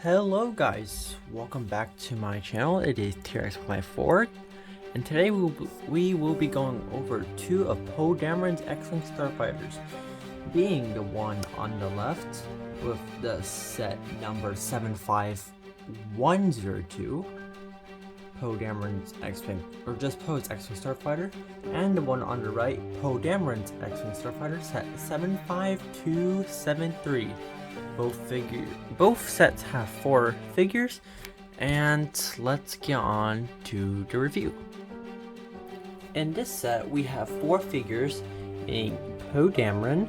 Hello guys, welcome back to my channel. It is TRX4, and today we will be going over two of Poe Dameron's X Wing starfighters, being the one on the left with the set number 75102, Poe Dameron's X Wing, or just Poe's X Wing starfighter, and the one on the right, Poe Dameron's X Wing starfighter, set 75273. Both sets have 4 figures, and let's get on to the review. In this set, we have 4 figures, being Poe Dameron,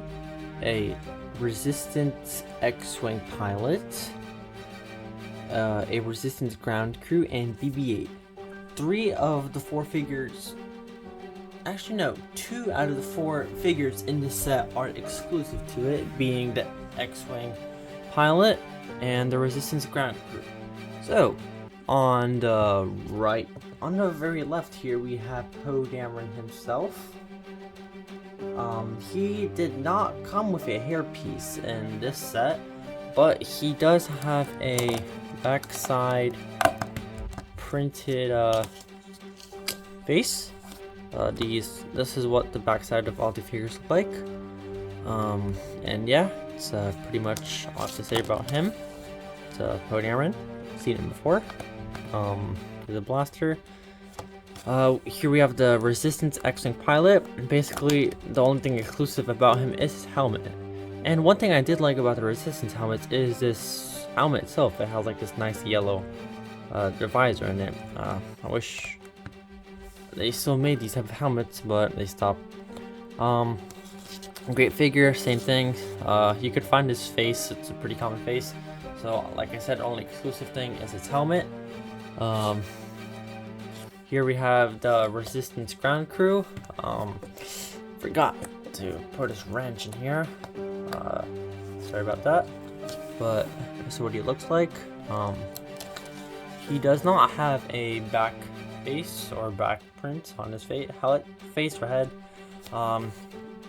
a Resistance X-Wing pilot, a Resistance ground crew, and BB-8. 3 of the 4 figures, actually no, 2 out of the 4 figures in this set are exclusive to it, being the X-Wing pilot and the Resistance ground crew. So on the right, on the very left here, we have Poe Dameron himself. He did not come with a hairpiece in this set, but he does have a backside printed face. This is what the backside of all the figures look like. And yeah, it's pretty much all I have to say about him. It's Poe Dameron. Seen him before. The blaster. Here we have the Resistance X-Wing pilot. And basically, the only thing exclusive about him is his helmet. And one thing I did like about the Resistance helmets is this helmet itself. It has like this nice yellow visor in it. I wish they still made these type of helmets, but they stopped. Great figure, same thing. You could find his face, it's a pretty common face. So like I said, only exclusive thing is its helmet. Here we have the Resistance ground crew. Forgot to put his wrench in here. Sorry about that. But this is what he looks like. He does not have a back face or back print on his face or head.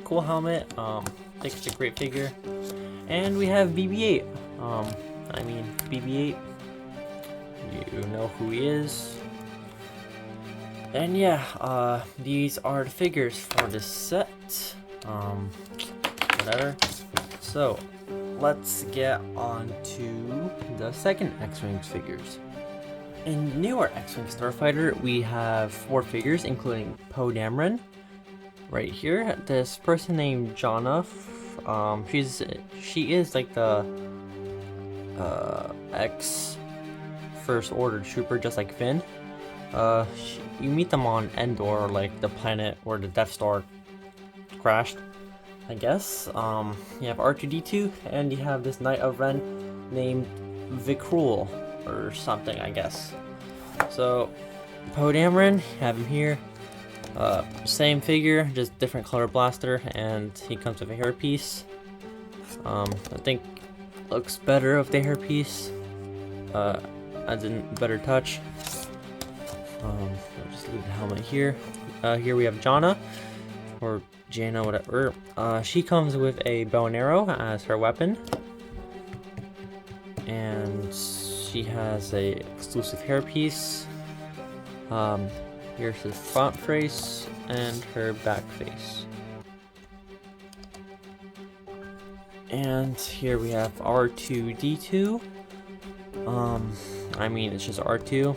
Cool helmet. I think it's a great figure. And we have BB-8. BB-8, you know who he is. And yeah, these are the figures for this set. Whatever. So let's get on to the second X-Wing figures. In newer X-Wing starfighter, we have 4 figures, including Poe Dameron. Right here, this person named Jonna, she is like the X First Order trooper, just like Finn. You meet them on Endor, like the planet where the Death Star crashed, I guess. You have R2-D2, and you have this Knight of Ren named Vikrul or something, I guess. So Poe Dameron, have him here. Same figure, just different color blaster, and he comes with a hairpiece. I think looks better with the hairpiece. Adds in better touch. I'll just leave the helmet here. Here we have Jonna, or Jana, whatever. She comes with a bow and arrow as her weapon, and she has a exclusive hairpiece. Here's the front face and her back face. And here we have R2-D2. It's just R2.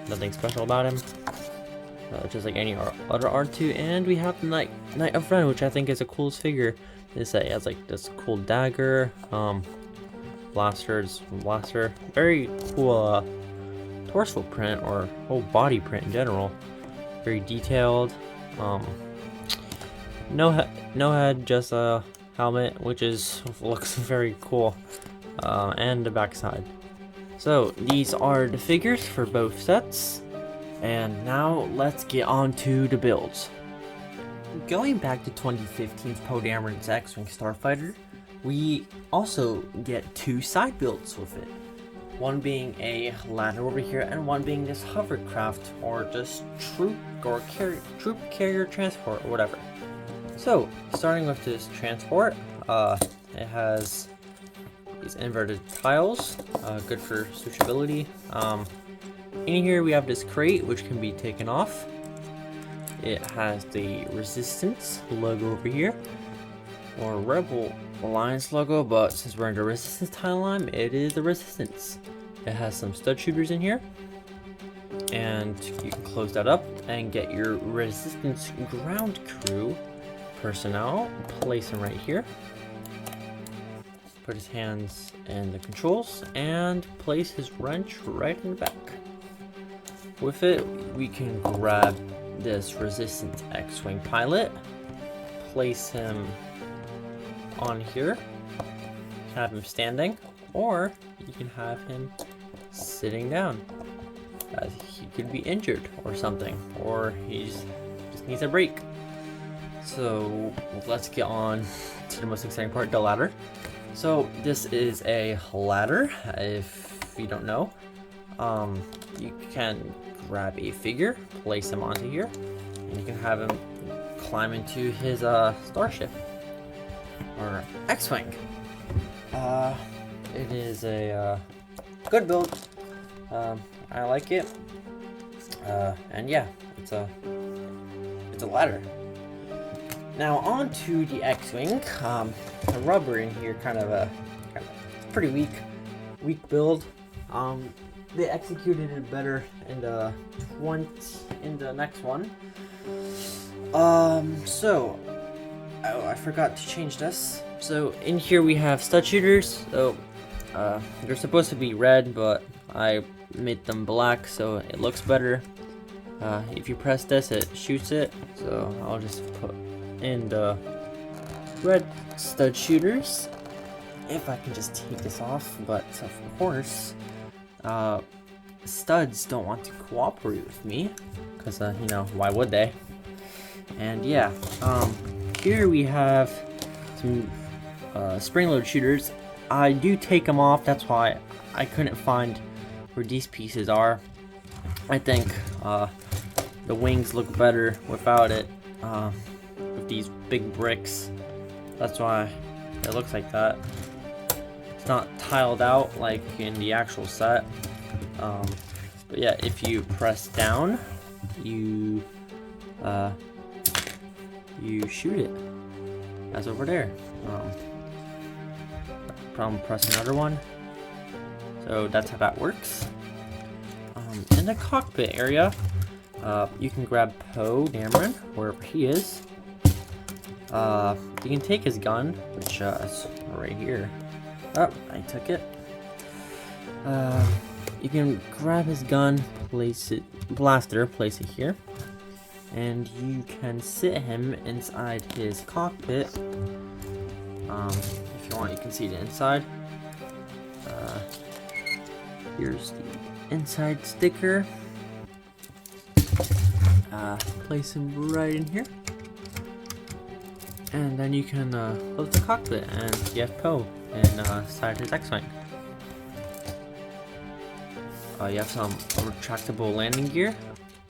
Nothing special about him. Just like any other R2. And we have the Knight of Ren, which I think is the coolest figure. He has like this cool dagger. Blaster. Very cool torso print, or whole body print in general. Very detailed. No head, just a helmet, which looks very cool. And the backside. So these are the figures for both sets, and now let's get on to the builds. Going back to 2015's Poe Dameron's X-Wing starfighter, we also get 2 side builds with it. One being a ladder over here, and one being this hovercraft, or just troop carrier transport, or whatever. So starting with this transport, it has these inverted tiles, good for switchability. In here we have this crate which can be taken off. It has the Resistance logo over here, or Rebel Alliance logo, but since we're in the Resistance tile line, it is the Resistance. It has some stud shooters in here, and you can close that up and get your Resistance ground crew personnel. Place him right here. Put his hands in the controls and place his wrench right in the back. With it, we can grab this Resistance X Wing pilot, place him on here, have him standing, or you can have him sitting down, as he could be injured or something, or just needs a break. So let's get on to the most exciting part, the ladder. So this is a ladder, if you don't know. You can grab a figure, place him onto here, and you can have him climb into his starship, or X-Wing. It is a good build. I like it. And yeah, it's a ladder. Now on to the X-Wing. The rubber in here kind of pretty weak build. They executed it better in the next one. I forgot to change this. So in here we have stud shooters. So they're supposed to be red, but I made them black so it looks better. If you press this, it shoots it. So I'll just put in the red stud shooters. If I can just take this off, but of course, studs don't want to cooperate with me, because you know, why would they? And yeah, here we have some spring-loaded shooters. I do take them off. That's why I couldn't find where these pieces are. I think the wings look better without it, with these big bricks. That's why it looks like that. It's not tiled out like in the actual set. But yeah, if you press down, you shoot it. That's over there. Press another one. So that's how that works. In the cockpit area, you can grab Poe Dameron wherever he is. You can take his gun, which is right here. Oh, I took it. You can grab his gun, place it here, and you can sit him inside his cockpit. If you want, you can see the inside. Here's the inside sticker. Place him right in here, and then you can close the cockpit, and you have Poe inside his X-Wing. You have some retractable landing gear.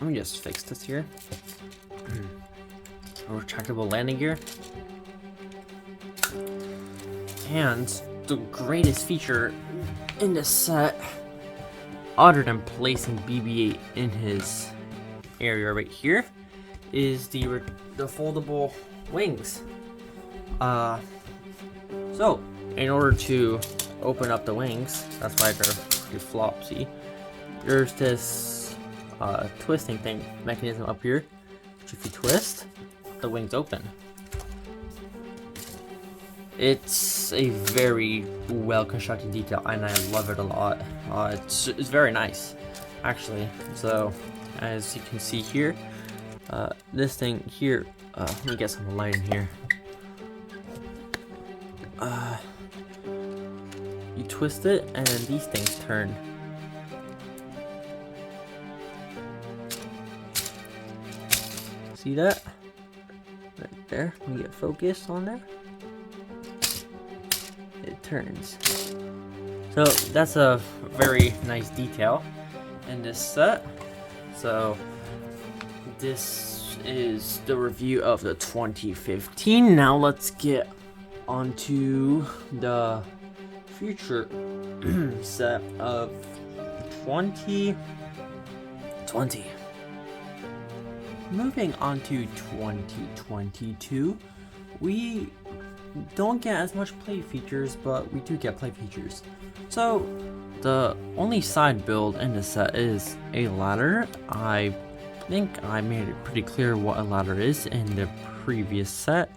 Let me just fix this here. A retractable landing gear. And the greatest feature in this set, other than placing BB-8 in his area right here, is the foldable wings. So in order to open up the wings, that's why they're pretty flopsy, there's this twisting mechanism up here, which if you twist, the wings open. It's a very well constructed detail, and I love it a lot. It's very nice, actually. So as you can see here, this thing here, let me get some light in here. You twist it, and then these things turn. See that? Right there. Let me get focused on there. It turns. So that's a very nice detail in this set. So this is the review of the 2015. Now let's get onto the future set of 2020. Moving on to 2022, we don't get as much play features, but we do get play features. So the only side build in the set is a ladder. I think I made it pretty clear what a ladder is in the previous set,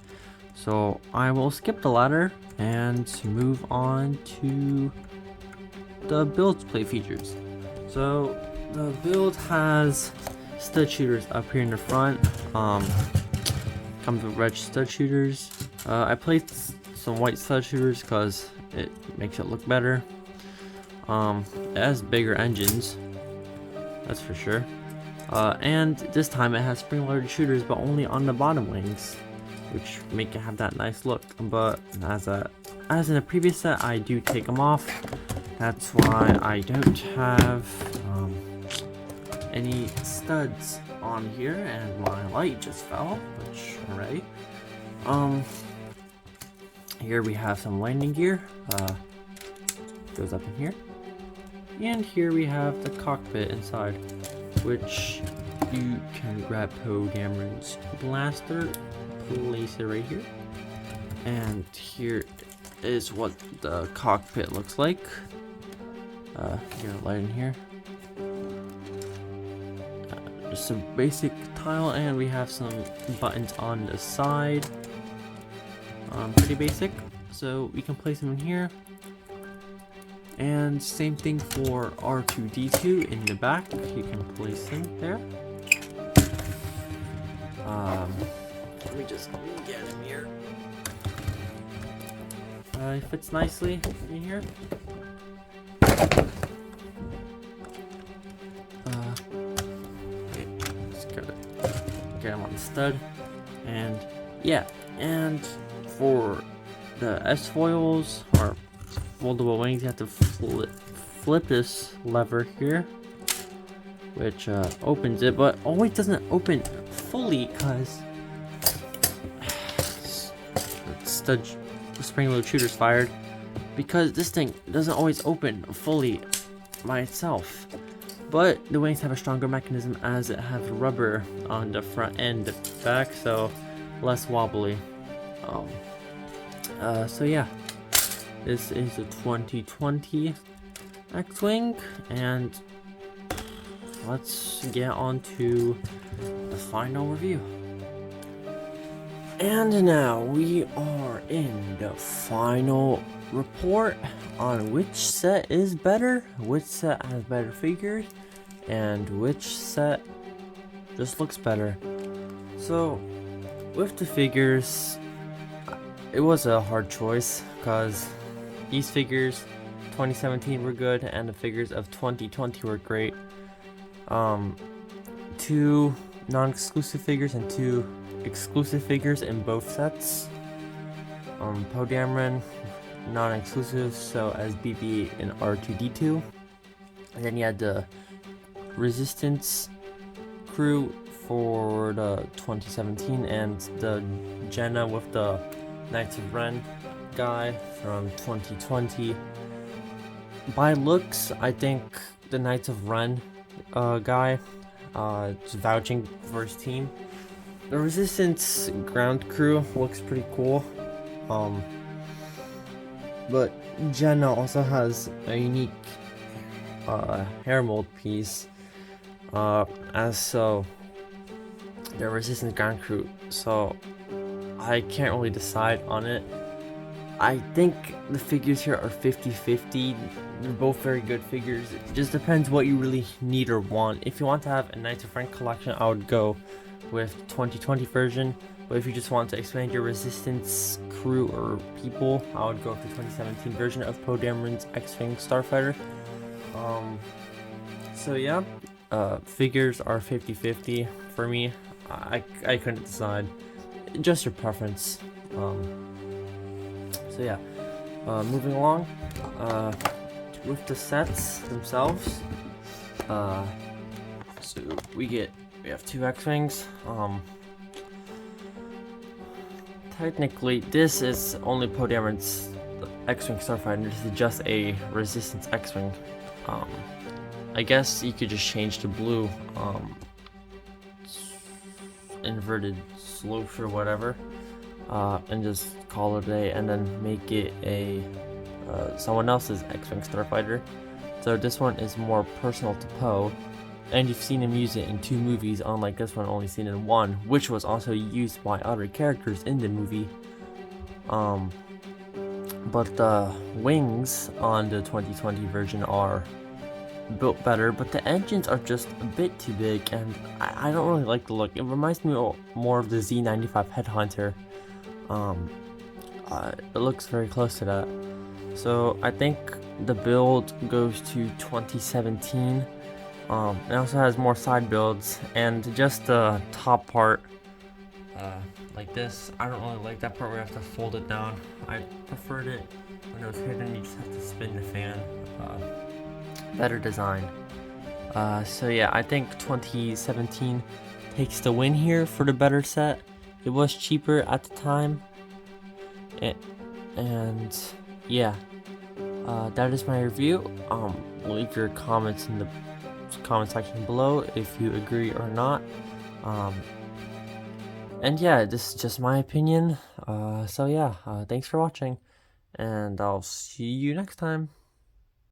so I will skip the ladder and move on to the build's play features. So the build has stud shooters up here in the front. Comes with red stud shooters. I placed some white stud shooters because it makes it look better. It has bigger engines, that's for sure. And this time it has spring-loaded shooters, but only on the bottom wings, which make it have that nice look. But as in the previous set, I do take them off. That's why I don't have any studs on here, and my light just fell, which alright. Here we have some landing gear, goes up in here, and here we have the cockpit inside, which you can grab Poe Dameron's blaster, place it right here, and here is what the cockpit looks like. Here, light in here. Just a basic tile, and we have some buttons on the side. Pretty basic, so we can place them in here. And same thing for R2-D2 in the back, you can place him there. Let me just get him here. He fits nicely in here. Just gotta get him on the stud, and yeah, and for the S foils or foldable wings, you have to flip this lever here, which opens it, but always doesn't open fully because spring-loaded shooters fired, because this thing doesn't always open fully by itself. But the wings have a stronger mechanism as it has rubber on the front and the back, so less wobbly. So yeah, this is a 2020 X Wing, and let's get on to the final review. And now we are in the final report on which set is better, which set has better figures, and which set just looks better. So with the figures, it was a hard choice because these figures 2017 were good and the figures of 2020 were great. 2 non-exclusive figures and 2 exclusive figures in both sets. Poe Dameron non-exclusive, so as BB and R2-D2, and then you had the Resistance crew for the 2017 and the Jenna with the Knights of Ren guy from 2020. By looks, I think the Knights of Ren guy is vouching for his team. The Resistance ground crew looks pretty cool, but Jenna also has a unique hair mold piece, as so the Resistance ground crew, so I can't really decide on it. I think the figures here are 50-50. They're both very good figures. It just depends what you really need or want. If you want to have a Knights of Ren collection, I would go with 2020 version, but if you just want to expand your Resistance crew or people, I would go with the 2017 version of Poe Dameron's X Wing starfighter. So yeah, figures are 50-50 for me. I couldn't decide, just your preference. So yeah, moving along with the sets themselves. So we have 2 X-Wings. Technically, this is only Poe Dameron's X-Wing starfighter. This is just a Resistance X-Wing. I guess you could just change to blue, inverted slopes or whatever, and just call it a day, and then make it a someone else's X-Wing starfighter. So this one is more personal to Poe, and you've seen him use it in 2 movies, unlike this one only seen in 1, which was also used by other characters in the movie. But the wings on the 2020 version are built better, but the engines are just a bit too big, and I don't really like the look. It reminds me more of the Z95 Headhunter. It looks very close to that. So I think the build goes to 2017. It also has more side builds, and just the top part, like this, I don't really like that part where you have to fold it down. I preferred it when it was hidden, you just have to spin the fan. Better design. So yeah, I think 2017 takes the win here for the better set. It was cheaper at the time, and yeah, that is my review. Leave your comments in the comment section below if you agree or not. And yeah, this is just my opinion. So yeah, thanks for watching, and I'll see you next time.